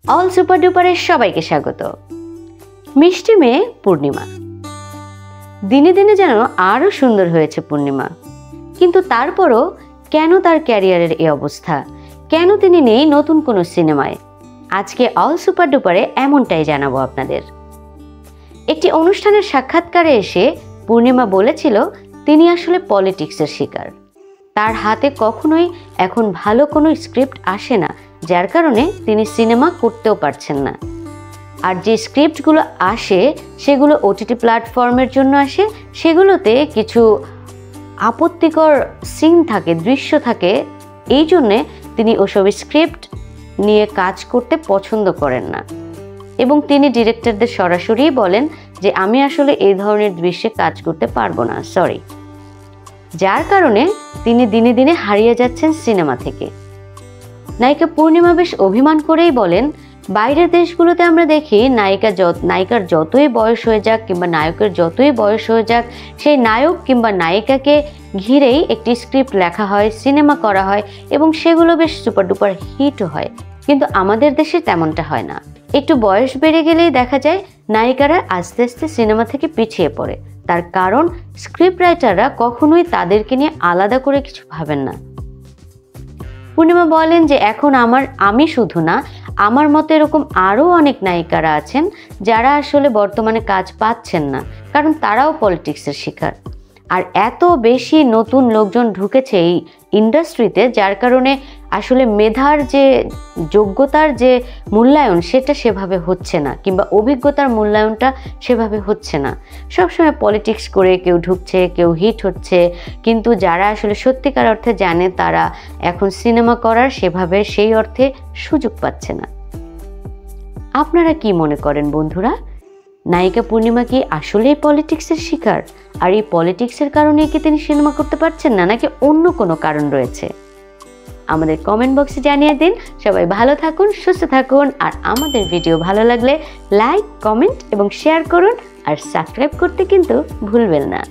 All super ডুপারের সবাইকে স্বাগত। মিষ্টি মেয়ে পূর্ণিমা। দিনে দিনে যেন আরো সুন্দর হয়েছে পূর্ণিমা, কিন্তু তারপরও কেন তার ক্যারিয়ারের এই অবস্থা? কেন তিনি নেই নতুন কোনো সিনেমায়? আজকে অল সুপার ডুপারে এমনটাই জানাবো আপনাদের। একটি অনুষ্ঠানের সাক্ষাৎকারে এসে পূর্ণিমা বলেছিল তিনি আসলে পলিটিক্সের শিকার। তার হাতে কখনোই এখন ভালো কোনো স্ক্রিপ্ট আসে না, যার কারণে তিনি সিনেমা করতেও পারছেন না। আর যে স্ক্রিপ্টগুলো আসে সেগুলো ওটিটি প্ল্যাটফর্মের জন্য আসে, সেগুলোতে কিছু আপত্তিকর সিন থাকে, দৃশ্য থাকে, এই জন্যে তিনি ওসব স্ক্রিপ্ট নিয়ে কাজ করতে পছন্দ করেন না। এবং তিনি ডিরেক্টরদের সরাসরি বলেন যে আমি আসলে এই ধরনের দৃশ্যে কাজ করতে পারবো না, সরি। যার কারণে তিনি দিনে দিনে হারিয়ে যাচ্ছেন সিনেমা থেকে। নায়িকা পূর্ণিমা বেশ অভিমান করেই বলেন, বাইরের দেশগুলোতে আমরা দেখি নায়িকার যতই বয়স হয়ে যাক কিংবা নায়কের যতই বয়স হয়ে যাক, সেই নায়ক কিংবা নায়িকাকে ঘিরেই একটি স্ক্রিপ্ট লেখা হয়, সিনেমা করা হয় এবং সেগুলো বেশ সুপার ডুপার হিটও হয়। কিন্তু আমাদের দেশে তেমনটা হয় না। একটু বয়স বেড়ে গেলেই দেখা যায় নায়িকারা আস্তে আস্তে সিনেমা থেকে পিছিয়ে পড়ে। তার কারণ স্ক্রিপ্ট রাইটাররা কখনোই তাদেরকে নিয়ে আলাদা করে কিছু ভাবেন না। পূর্ণিমা বলেন যে এখন আমি শুধু না, আমার মতো এরকম আরও অনেক নায়িকারা আছেন যারা আসলে বর্তমানে কাজ পাচ্ছেন না, কারণ তারাও পলিটিক্সের শিকার। আর এত বেশি নতুন লোকজন ঢুকেছে এই ইন্ডাস্ট্রিতে, যার কারণে আসলে মেধার যে যোগ্যতার যে মূল্যায়ন সেটা সেভাবে হচ্ছে না, কিংবা অভিজ্ঞতার মূল্যায়নটা সেভাবে হচ্ছে না। সবসময় পলিটিক্স করে কেউ ঢুকছে, কেউ হিট হচ্ছে, কিন্তু যারা আসলে সত্যিকার অর্থে জানে তারা এখন সিনেমা করার সেভাবে সেই অর্থে সুযোগ পাচ্ছে না। আপনারা কি মনে করেন বন্ধুরা? নায়িকা পূর্ণিমা কি আসলেই পলিটিক্সের শিকার? আর এই পলিটিক্সের কারণে কি তিনি সিনেমা করতে পারছেন না, নাকি অন্য কোনো কারণ রয়েছে? আমাদের কমেন্ট বক্সে জানিয়ে দিন। সবাই ভালো থাকুন, সুস্থ থাকুন, আর আমাদের ভিডিও ভালো লাগলে লাইক, কমেন্ট এবং শেয়ার করুন, আর সাবস্ক্রাইব করতে কিন্তু ভুলবেন না।